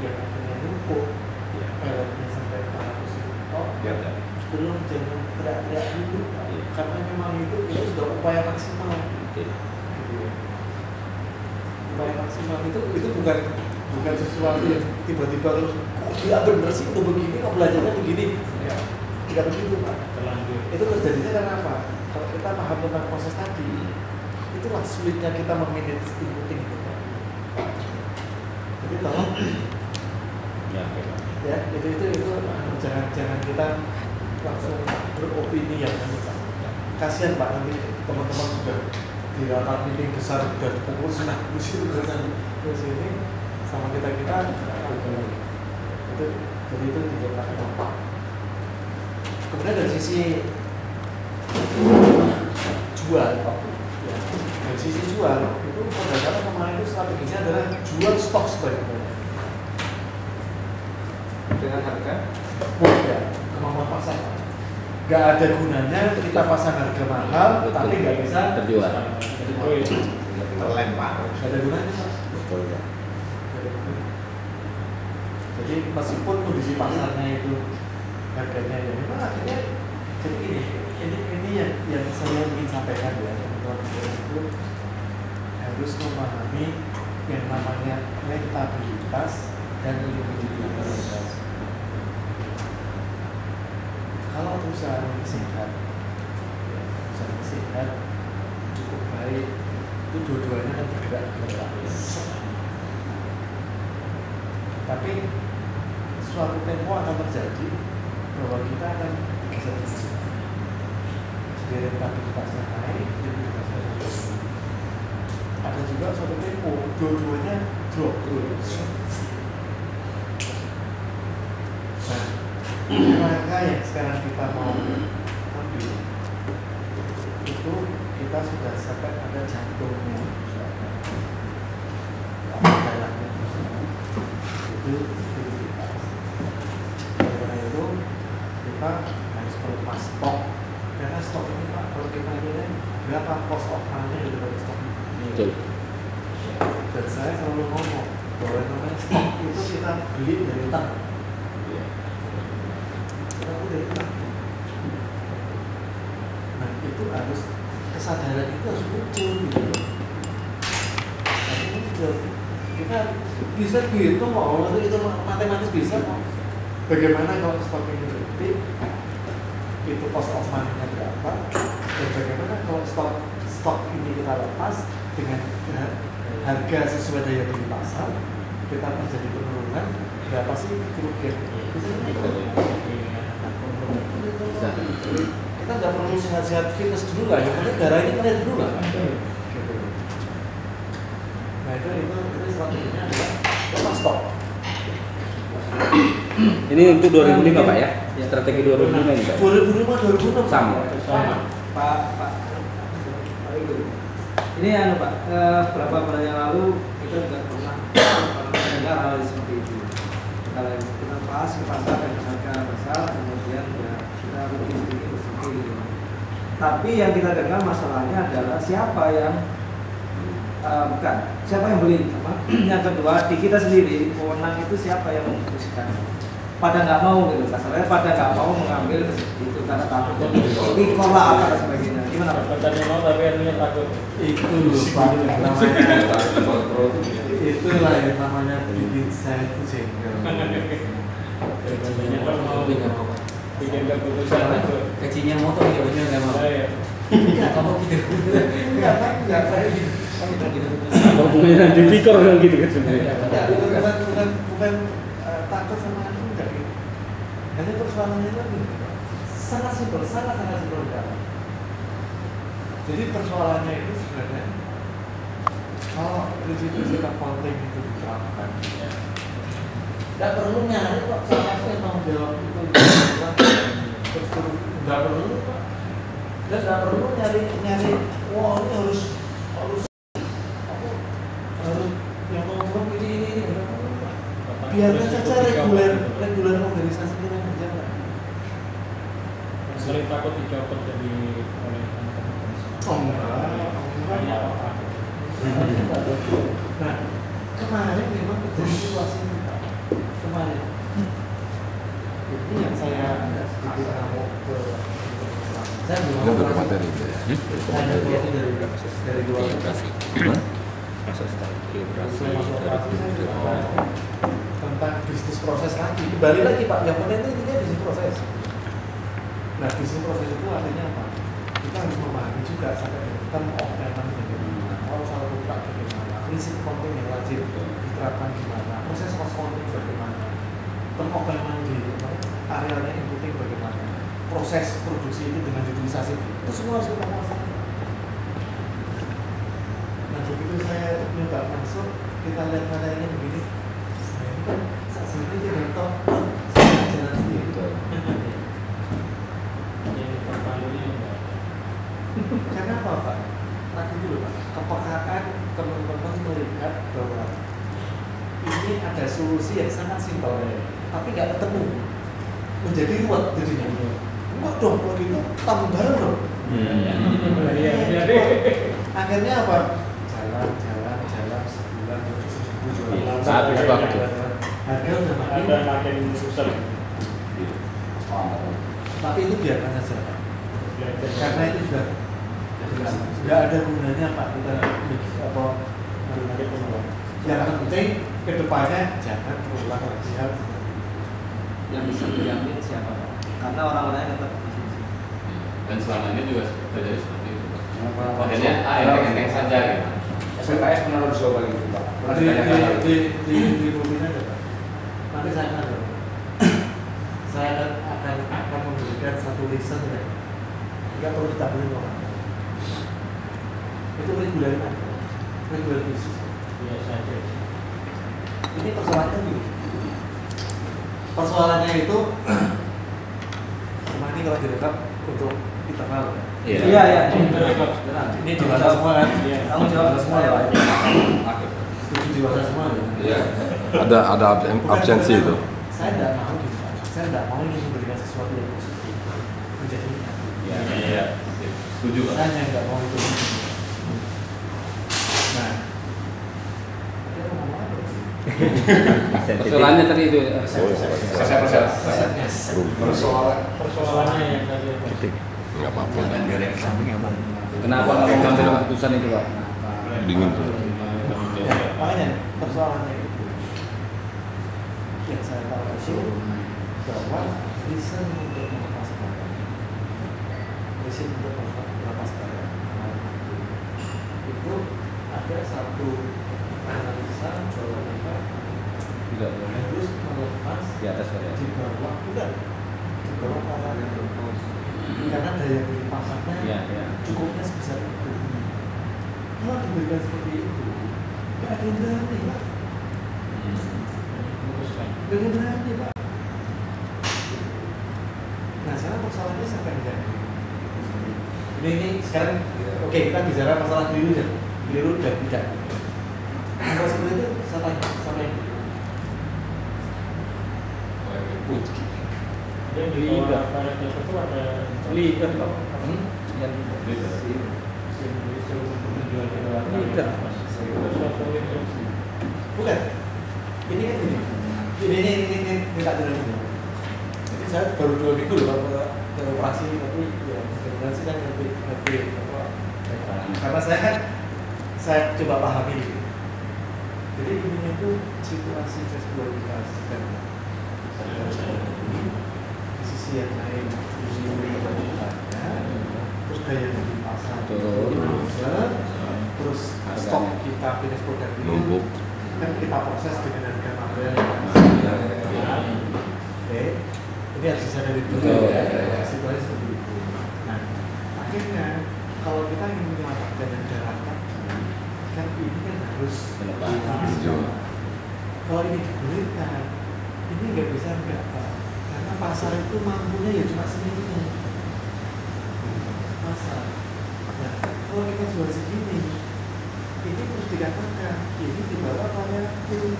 yang akhirnya numpuk Iya. PLN-nya sampai 400 ton, Iya. belum jangan teriak-teriak dulu, Iya. karena memang itu sudah upaya maksimal. Oke. Gitu ya. Upaya maksimal itu bukan sesuatu yang tiba-tiba terus kok dia bener sih udah begini kok belajarnya begini ya, tidak begitu Pak. Terlanjur. Itu terjadinya karena apa? Kalau kita paham tentang proses tadi, itulah sulitnya kita memanage inputting itu Pak. Jadi tolong Ya, oke, Pak. ya itu jangan kita langsung beropini yang anu Pak. Kasihan Pak, nanti teman-teman sudah di rapat meeting besar sudah dipukul senang kursi udah ke sini sama kita itu jadi itu tidak apa. Kemudian dari sisi jual ya, dari sisi jual itu perdagangan kemarin itu strateginya adalah jual stok sebanyak-banyaknya Dengan harga ya, kemampuan pasar. Gak ada gunanya kita pasang harga mahal tapi gak bisa terjual. terlempar. gak ada gunanya Mas. Betul, Pak. Jadi meskipun kondisi pasarnya itu harganya ya memang akhirnya jadi ini yang saya ingin sampaikan ya teman-teman itu harus memahami yang namanya rentabilitas dan likuiditas. Kalau perusahaan ini sehat, ya, perusahaan ini sehat cukup baik, itu dua-duanya akan bergerak tapi suatu tempo akan terjadi bahwa kita akan digeser-geser. Jadi rentabilitasnya naik, likuiditasnya turun. Ada juga suatu tempo, dua-duanya drop turun. Nah, langkah yang sekarang kita mau ambil itu kita sudah sampai ada jantungnya, darahnya itu likuiditas. Karena itu kita harus melepas stok karena stok ini Pak, kalau kita lihat berapa cost of money dari stok ini. Betul. Dan saya selalu ngomong bahwa namanya stok itu kita beli dari utang. Iya. Kita beli dari utang. Nah itu harus kesadaran itu harus muncul gitu loh. Harus muncul. Kita bisa dihitung kok, itu matematis bisa kok. Bagaimana kalau stok ini berhenti, itu cost of money-nya berapa, dan bagaimana kalau stok ini kita lepas dengan harga sesuai daya beli pasar, kita terjadi penurunan, berapa sih kerugian? Bisa. Kita nggak perlu sehat-sehat fitness dulu lah, yang penting darah ini kalian dulu lah. Gitu. Nah itu strateginya adalah lepas stok. Ini untuk 2005 Pak ya? Strategi 2005 ini Pak? 2005 2006 Sama. Pak Ibu. Ini Pak, beberapa bulan yang lalu kita juga pernah mendengar hal seperti itu. Kalau kita pas ke pasar dan harga pasar, kemudian ya kita rugi sedikit. Tapi yang kita dengar masalahnya adalah siapa yang bukan siapa yang beli, apa? Yang kedua di kita sendiri, wewenang itu siapa yang memutuskan? Pada nggak mau gitu, kasarnya pada nggak mau mengambil itu karena takut dikola apa dan sebagainya. Gimana Pak? Katanya mau tapi artinya takut. Itu Pak, itulah yang namanya bikin saya itu jengkel. Bikin keputusan takut. Gajinya motor ya bener nggak mau. Enggak, kamu gitu. Enggak saya gitu. Kalau punya dipikir kan gitu kan sebenarnya. Bukan takut sama aku enggak gitu. Hanya persoalannya lagi sangat simpel enggak. Jadi persoalannya itu sebenarnya kalau prinsip-prinsip accounting itu diterapkan, nggak perlu nyari kok siapa yang tanggung jawab itu. Terus nggak perlu Pak. Dan nggak perlu nyari wah ini harus yang ngomong ini nggak perlu. biarkan saja reguler organisasi kita berjalan. Sering takut dicopot jadi oleh teman-teman. Oh enggak. Nah, kemarin memang terjadi situasi ini, Pak. Kemarin ini yang saya agak sedikit ngamuk ke saya belum Ini berapa materi? ada dari luar tentang bisnis proses lagi. Kembali lagi Pak, yang penting itu intinya bisnis proses. Nah, bisnis proses itu artinya apa? Kita harus memahami juga sampai term of payment bagaimana, klausul kontrak bagaimana, prinsip konten yang wajib diterapkan gimana, proses accounting bagaimana, term of payment di arealnya inputting bagaimana, proses produksi itu dengan utilisasi itu semua harus kita kuasai. Nah, begitu saya nyoba masuk, kita lihat materinya begini, nah ini kan saat ini dia bentok jalan sendiri. Karena apa Pak? Tadi dulu Pak, kepekaan teman-teman melihat bahwa ini ada solusi yang sangat simpel, tapi nggak ketemu, menjadi ruwet jadinya. Enggak dong, kalau gitu tamu bareng dong. Akhirnya apa? Jalan sebulan terus sebulan. Habis waktu. Akhirnya udah Ada makin susah. tapi itu biarkan saja Pak. Karena itu sudah ada gunanya Pak kita apa yang penting kedepannya jangan berulang lagi hal Yang bisa diambil siapa Pak? Karena orang-orangnya tetap di sini. Dan selama ini juga terjadi seperti itu. Kenapa? Akhirnya enteng-enteng saja gitu. SPKS pernah harus coba gitu Pak. di mobil ada Pak. Nanti saya akan saya akan memberikan satu lisan ya. Nggak perlu ditampilin orang. Itu reguler bisnis. Biasa aja. Ini persoalannya gini. Persoalannya itu cuma ini kalau direkam untuk internal ya. Iya. Ini dewasa semua kan? Iya. Kamu jawab semua ya Pak. Setuju dewasa semua ya. Iya. Ada absensi itu. Saya tidak mau gitu Pak. Saya tidak mau ingin memberikan sesuatu yang positif menjadi negatif. Iya. Setuju Pak. Saya nggak mau itu. Nah, dia mau ngomong apa sih? Persoalannya tadi itu. Persoalannya yang tadi. Nggak apa-apa. Kenapa nggak mau ngambil keputusan itu Pak? Dingin tuh. Ya, makanya persoalannya itu yang saya tahu itu bahwa reason untuk melepas barang, reason untuk melepas barang itu ada satu analisa bahwa kita Tidak. harus melepas Di atas Pak ya. di bawah bukan di bawah para karena daya beli pasarnya Iya. cukupnya sebesar itu. Kalau diberikan seperti itu, nggak ada yang berani Pak. Memutuskan. Nggak ada yang berani Pak. Nah sekarang persoalannya sampai menjadi ini sekarang oke kita bicara masalah keliru dan tidak. Kalau seperti itu sampai Dia di bawah pada itu ada Leader Pak. Yang menjual ke luar. Leader. bukan. Ini kan ini tak jelas ini. Jadi saya baru 2 minggu loh ke operasi tapi ya sebenarnya sih saya ngerti apa karena saya coba pahami. Jadi ini itu situasi eksploitasi dan di sisi yang lain terus daya beli pasar terus stok kita finish product ini Numpuk. kan kita proses dengan harga material oke ini harus disadari dulu ya situasi seperti itu. Nah akhirnya kalau kita ingin menyelamatkan dan daratan kan ini kan harus kalau ini digulirkan ini nggak bisa enggak Pak karena pasar itu mampunya ya cuma segini pasar. Nah kalau kita jual segini ini terus dikatakan ini di bawah variatif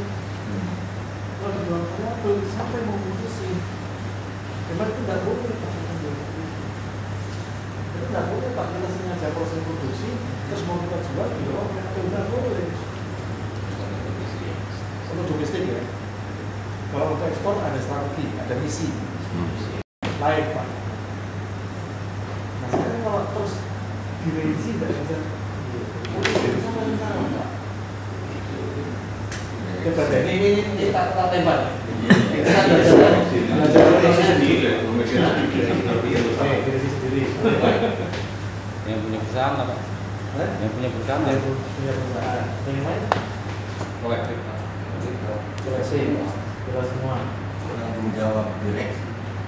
kalau di bawah variabel sampai mau putusin, memang itu tidak boleh Pak. Itu tidak boleh Pak, kita sengaja proses produksi terus mau kita jual di bawah variabel, tidak boleh. Untuk domestik ya. Kalau untuk ekspor ada strategi, ada misi lain Pak. Nah sekarang kalau terus direvisi tidak bisa, jadi sama dengan Pak. Coba deh, ini tak tembak. Kita kan belajar direvisi sendiri. Direvisi sendiri. Yang punya perusahaan lah Pak. Yang punya perusahaan lah. Punya perusahaan. Yang lain? Kolektif. Direksi, kita semua. menjawab direksi.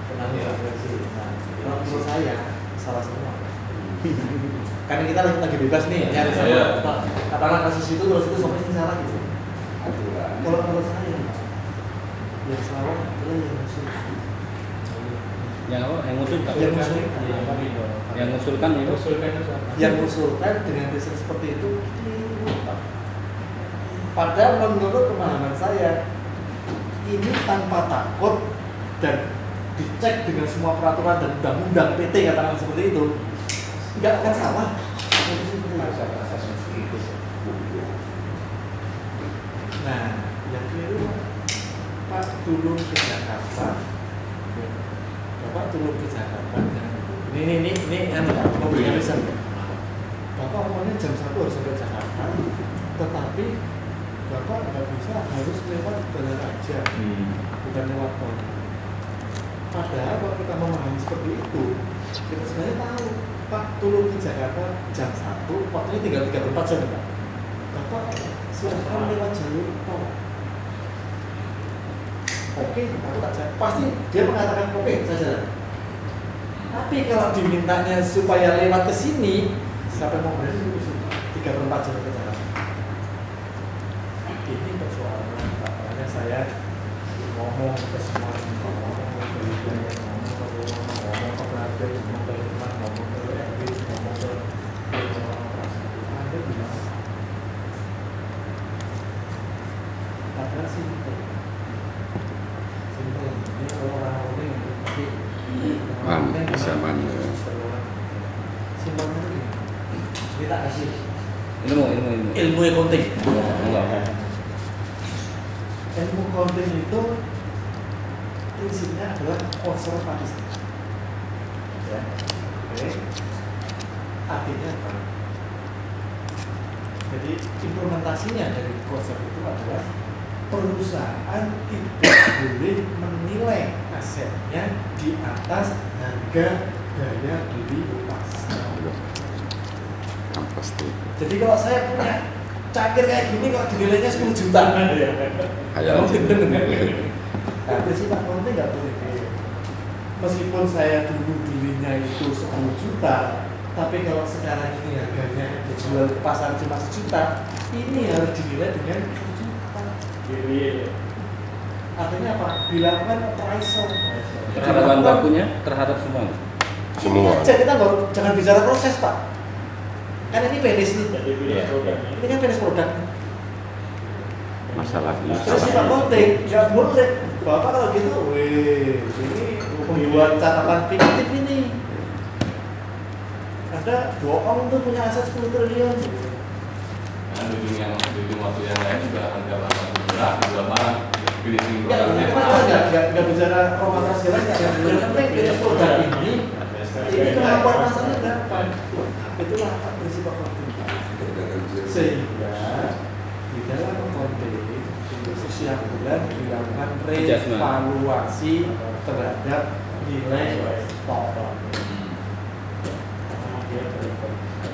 Penanggung direksi. Nah, kalau menurut saya salah semua. Karena kita lagi bebas nih, nyari Iya. sama katakan kasus itu terus itu sampai sini salah gitu. Kalau menurut saya, yang salah adalah yang ngusulkan. Yang apa? Yang ngusulkan. Yang ngusulkan. Yang ngusulkan itu. Yang ngusulkan dengan riset seperti itu keliru, Pak. Padahal menurut pemahaman saya, ini tanpa takut dan dicek dengan semua peraturan dan undang-undang PT katakan seperti itu, nggak akan salah. Nah, yang keliru Pak turun ke Jakarta, Bapak turun ke Jakarta. Ini anu Pak, mobilnya bisa. Bapak omongnya jam 1 harus sampai Jakarta, tetapi Bapak nggak bisa, harus lewat jalan aja, bukan lewat tol. Padahal kalau kita memahami seperti itu, kita sebenarnya tahu Pak turun ke Jakarta jam 1, waktunya tinggal 34 jam Pak. Bapak silahkan lewat jalur tol. Oke, aku tak jalan. Pasti dia mengatakan oke, saya jalan. Tapi kalau dimintanya supaya lewat ke sini, siapa mau berani dulu sih? 34 jam ke Jakarta. Ini persoalan Pak. Makanya saya ngomong ke semua ngomong ke wilayah, ngomong ke penaga, ngomong ke lingkungan, ngomong ke RW, ngomong ke orang operasi. Anda bilang padahal simpel. Ini orang-orang yang berarti Bisa mana? simpelnya itu gini. Kita kasih Ilmu. ilmu accounting. Enggak. Ilmu accounting itu prinsipnya adalah konservatisme. Ya. Oke. Artinya apa? Jadi implementasinya dari konsep itu adalah perusahaan tidak boleh menilai asetnya di atas harga daya beli pasar. Pasti. Jadi kalau saya punya cangkir kayak gini kok dinilainya 10 juta. Hayal. Nah, prinsip accounting nggak boleh. Meskipun saya dulu belinya itu 10 juta, tapi kalau sekarang ini harganya dijual ke pasar cuma 1 juta, ini harus dinilai dengan 1 juta. Artinya apa? Dilakukan appraisal. Terhadap bahan bakunya, terhadap semuanya. Semua. Ini aja kita jangan bicara proses Pak. Kan ini finish nih. Ini kan finish produk. Masalah Terus Pak Konting, nggak boleh. Bapak kalau gitu, weh, ini membuat catatan fiktif ini. Ada bohong tuh punya aset 10 triliun. Nah, di ujung waktu yang lain juga harga barang murah, jual barang, finishing produknya Nggak bicara raw material segala, yang penting finish produk ini kemampuan pasarnya berapa? Itulah prinsip accounting. Sehingga di dalam accounting itu setiap bulan dilakukan revaluasi terhadap nilai stok.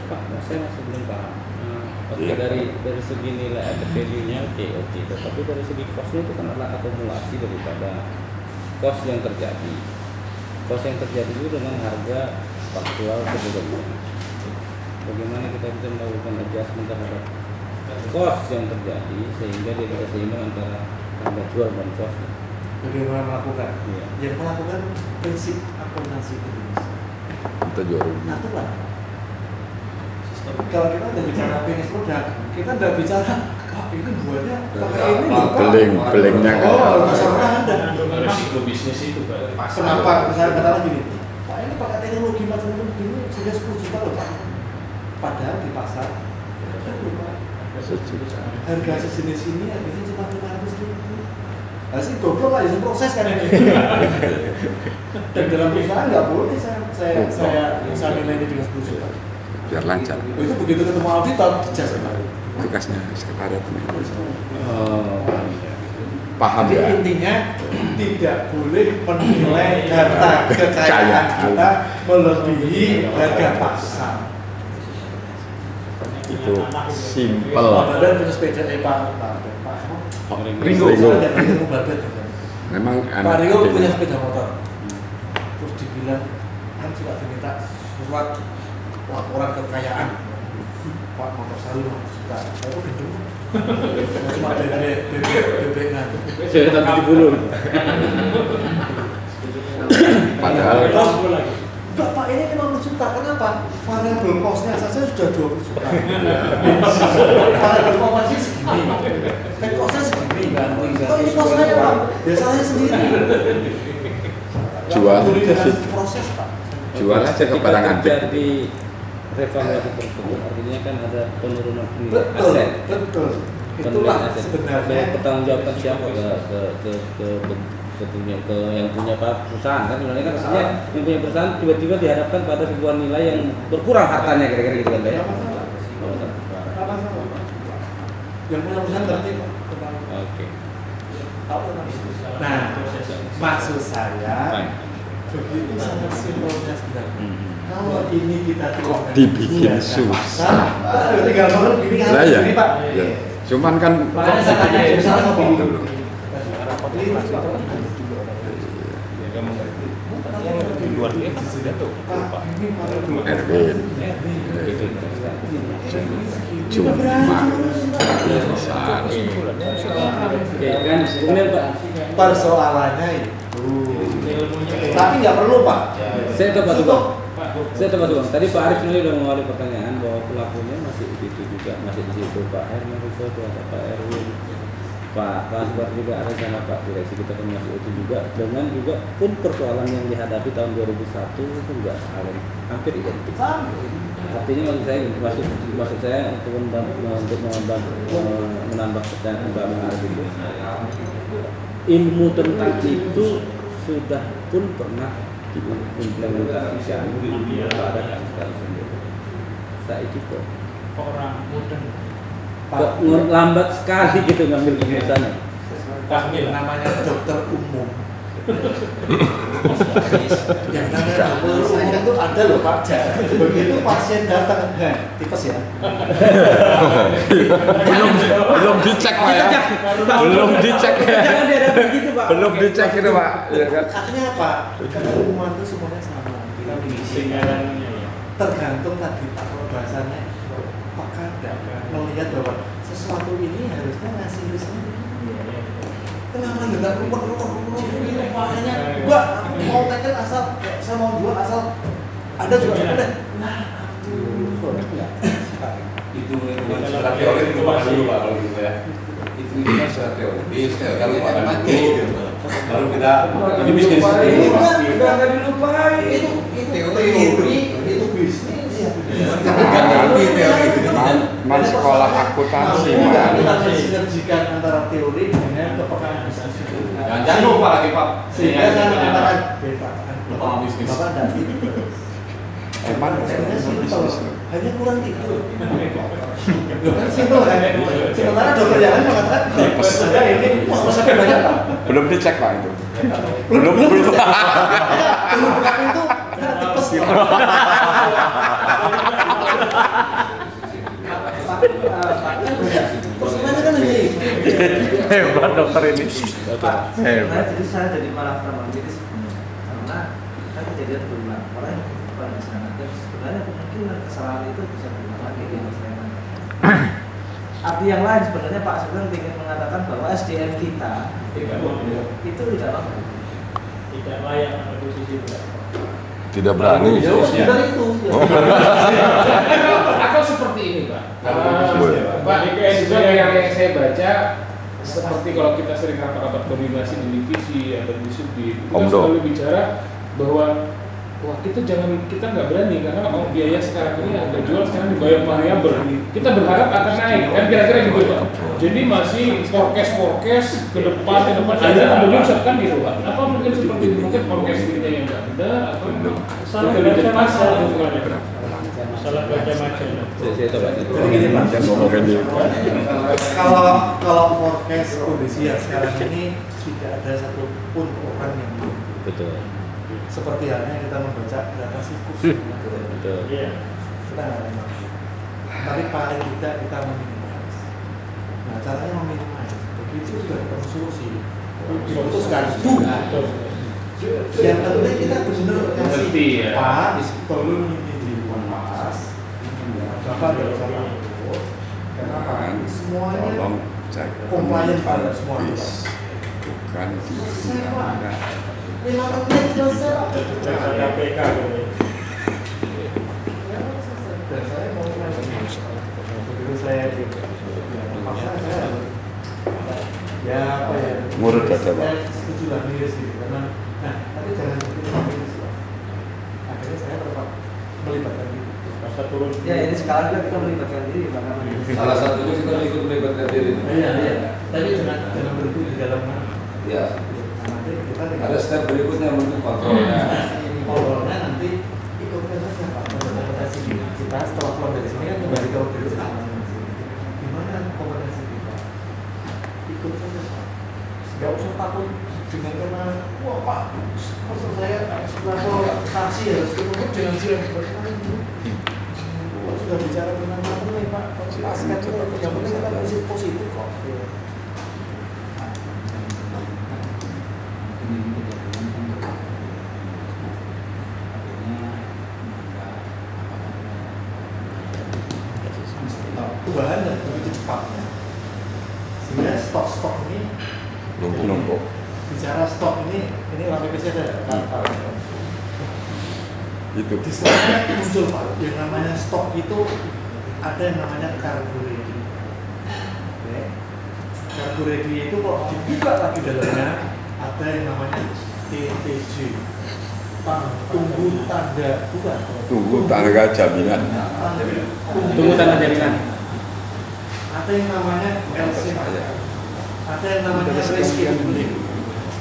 Pak, saya masih belum paham. Oke, dari segi nilai added value-nya oke, tetapi dari segi cost-nya itu kan adalah akumulasi daripada cost yang terjadi. Cost yang terjadi itu dengan harga faktual sebelumnya. Bagaimana kita bisa melakukan adjustment terhadap cost yang terjadi sehingga dia bisa seimbang antara harga jual dan cost. Bagaimana melakukan? Iya. Yang melakukan prinsip akuntansi Indonesia. Kita jual rugi. Aturan. Kalau kita udah bicara finish product, kita udah bicara Pak ini buatnya pakai ini loh Pak. Belingnya kan. Oh, masalahnya ada. Risiko bisnis itu Pak. Kenapa? Misalnya katakan gini, Pak ini pakai teknologi macam-macam begini sudah 10 juta loh Pak. Padahal di pasar harga sejenis ini harganya cuma 500.000. Nah sih goblok lah, itu proses kan ini. Dan dalam perusahaan nggak boleh saya nilai ini dengan 10 juta. Biar lancar. Itu begitu ketemu auditor, jas Pak. Tugasnya sekretariat. Oh. Paham Jadi ya? intinya tidak boleh menilai harta kekayaan kita melebihi harga pasar. Itu simple. Pak Badan punya sepeda Pak Ringo. Memang Pak Ringo punya sepeda motor. Terus dibilang kan sudah diminta surat laporan kekayaan. Pak motor saya 5 juta. Saya gendeng. Cuma bebek kan. Saya tadi dibulur. Padahal Enggak Pak, ini 50 juta. Kenapa? Variable cost-nya saja sudah 20 juta. Variable cost-nya segini. Kan cost-nya segini. Kok ini cost-nya Pak? Biasanya sendiri. Jual. Proses Pak. jual aja ke barang antik. Jadi revaluasi tersebut artinya kan ada penurunan nilai Betul, aset. betul. Penurunan Itulah aset. sebenarnya. Bertanggungjawabkan siapa ke yang punya perusahaan kan sebenarnya kan artinya yang punya perusahaan tiba-tiba dihadapkan pada sebuah nilai yang berkurang hartanya kira-kira gitu kan Pak ya. Yang punya perusahaan ngerti Pak tentang Oke. Nah, maksud saya begitu sangat simpelnya sebenarnya. Kalau ini kita Kok dibikin susah? Tinggal banget gini kan? Lah ya. Gini Pak. Ya. Cuman kan Makanya saya tanya susah apa? luar biasa sudah tuh Erwin cuma bisa Oke kan kemudian Pak Persoalannya itu. Tapi nggak perlu Pak. saya coba coba tadi Pak Arif ini sudah mengawali pertanyaan bahwa pelakunya masih di situ juga masih di situ Pak Herman itu ada Pak Erwin Pak Asbar juga ada sama Pak direksi kita kan masih itu juga dengan juga pun persoalan yang dihadapi tahun 2001 itu juga hampir identik. Artinya maksud saya untuk menambah pertanyaan Mbak Arif itu ilmu tentang itu sudah pun pernah diimplementasikan pada kasus sendiri. Saya itu orang muda kok lambat sekali gitu ngambil keputusannya. Kamil Namanya dokter umum. Yang namanya dokter umum itu ada loh Pak. Begitu pasien datang, tipes ya. belum dicek Pak ya. Belum dicek ya. Jangan dihadapi gitu Pak. Belum dicek itu Pak. Ya kan? Artinya apa? Karena umuman itu semuanya sama. Kita begini. Tergantung tadi Pak kalau bahasanya Pak Kada melihat bahwa sesuatu ini harusnya ngasih risetnya. Kenapa nggak rumput ini makanya gua mau tekel asal saya mau jual asal Anda juga udah. Nah, Itu secara teori lupa dulu Pak kalau gitu ya. Itu kan secara teori. Kalau Pak mati, baru kita ini bisnis ini pasti. Enggak dilupain. Itu teori, itu bisnis. Man sekolah akuntansi Kita Pak. mensinergikan antara teori dengan kepekaan bisnis. Jangan lupa lagi Pak. Sehingga saya mengatakan lupa bisnis. Bapak David Emang sebenarnya simpel, hanya kurang tidur. Loh kan simpel kan? Sementara dokter yang lain mengatakan saya ini sakit banyak Pak. belum dicek Pak itu. Belum Belum. bukan itu tipes. Persoalannya kan hanya itu. Hebat dokter ini. Pak, Hebat. jadi saya jadi malah traumatis karena kan kejadian berulang orang pada sana dan sebenarnya kemungkinan kesalahan itu bisa berulang lagi di masa yang akan datang. Arti yang lain sebenarnya Pak Sugeng ingin mengatakan bahwa SDM kita itu tidak layak. tidak layak pada posisi itu. Tidak berani. Ya, sudah itu. Atau seperti ini Pak. Boleh. Pak, sesuai dengan yang saya saya baca seperti kalau kita sering rapat-rapat koordinasi di divisi atau di subdit, kita Omdo. selalu bicara bahwa wah kita nggak berani karena biaya sekarang ini harga jual sekarang dibayar variabel. Kita berharap akan naik kan kira-kira gitu Pak. Jadi masih forecast ke depan Anda belum siapkan gitu Pak. Apa mungkin seperti itu mungkin forecastingnya yang nggak benar atau Salah kita baca lihat pasar majalah. atau gimana? Salah baca majalah. Saya coba. Jadi gini Pak, kalau forecast kondisi yang sekarang ini tidak ada satupun orang yang Betul. seperti halnya kita membaca data siklus. Betul. Iya. Kita nggak ada yang tapi paling tidak kita meminimais. Nah caranya meminimais, begitu sudah ketemu solusi, diputuskan. Yang penting kita benar-benar Mengerti, ya. Pak, tolong ini dibahas. Bapak tidak usah takut. Kenapa? Semuanya Tolong cek komplain pada semua itu. bukan Selesai Pak. 5 menit selesai Pak. Baca KPK gitu. Dan saya mau begitu saya makanya saya ya apa ya Ngurut aja, Pak. saya setuju lah miris gitu karena tapi jangan seperti miris Pak. Akhirnya saya tetap melibatkan diri. Masa turun. Ya ini sekarang kan kita melibatkan diri Pak. Salah satunya kita ikut melibatkan diri. Iya tapi jangan berhenti di dalam Ya. nanti kita tinggal Ada step berikutnya untuk kontrolnya. kontrolnya nanti ikutkan saja Pak kompetensi kita setelah keluar dari sini kan kembali ke diri kita masing-masing. Gimana kompetensi kita? Ikut saja Pak. Gak usah takut dengan karena wah Pak, maksud saya level taksi harus ketemu dengan si yang sudah bicara tentang apa nih Pak? Paskan kita yang penting kita positif kok. Perubahan dan begitu cepatnya sehingga stok ini numpuk-numpuk. bicara stok ini orang PPC ada Itu di sana muncul Pak yang namanya stok itu ada yang namanya cargo ready. Oke. Cargo ready itu kalau dibuka lagi dalamnya ada yang namanya TTJ, tunggu tanda bukan tunggu tangga jaminan. Tunggu tanda jaminan. ada yang namanya LC, ada yang namanya risk handling,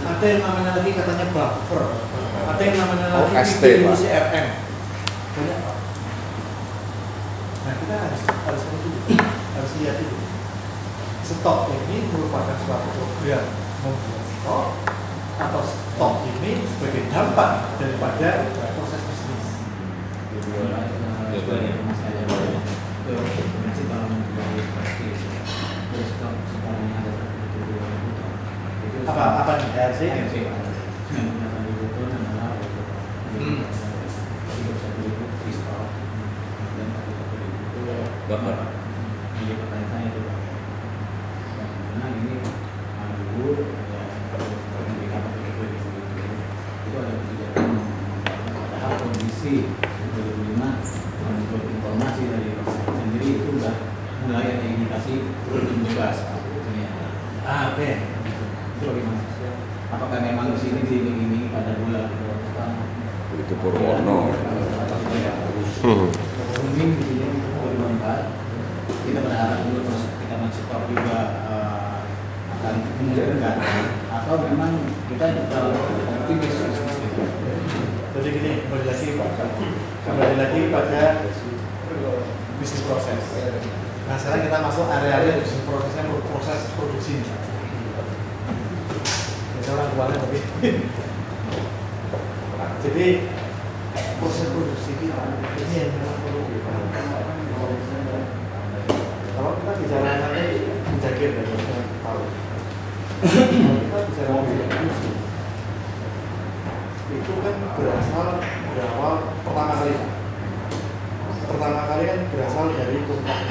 ada yang namanya lagi katanya buffer, ada yang namanya lagi OST, Pak. CRM. Banyak Pak. Nah kita harus lihat itu. Stok ini merupakan suatu program membuat stok atau stok ini sebagai dampak daripada proses bisnis. Apa nih RC? Buffer. Iya pertanyaan saya itu Pak. Karena ini anggur itu ada kebijakan padahal kondisi 2005 menurut informasi dari Pak sendiri itu sudah mulai ada indikasi turun bebas ternyata. Oke. Itu bagaimana? Apakah memang di sini diiming-imingi pada bulan Itu Purwono. Mungkin di sini kita berharap dulu terus kita mensupport juga akan menurunkan atau memang kita terlalu optimis. Jadi gini, kembali lagi pada bisnis proses. Nah sekarang kita masuk area bisnis prosesnya, proses produksinya. Ini orang keluarnya lebih. Jadi proses produksi kita ini yang memang perlu dipahami. Kalau kita bicara nanti menjagir ya, kita tahu. Kalau kita bicara produksi, itu kan berawal pertama kali kan berasal dari kontrak.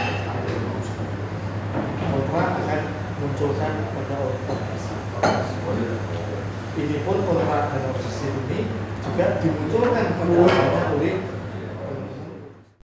Kontrak akan munculkan pada organisasi. Ini pun kontrak dan organisasi ini juga dimunculkan pada awalnya oleh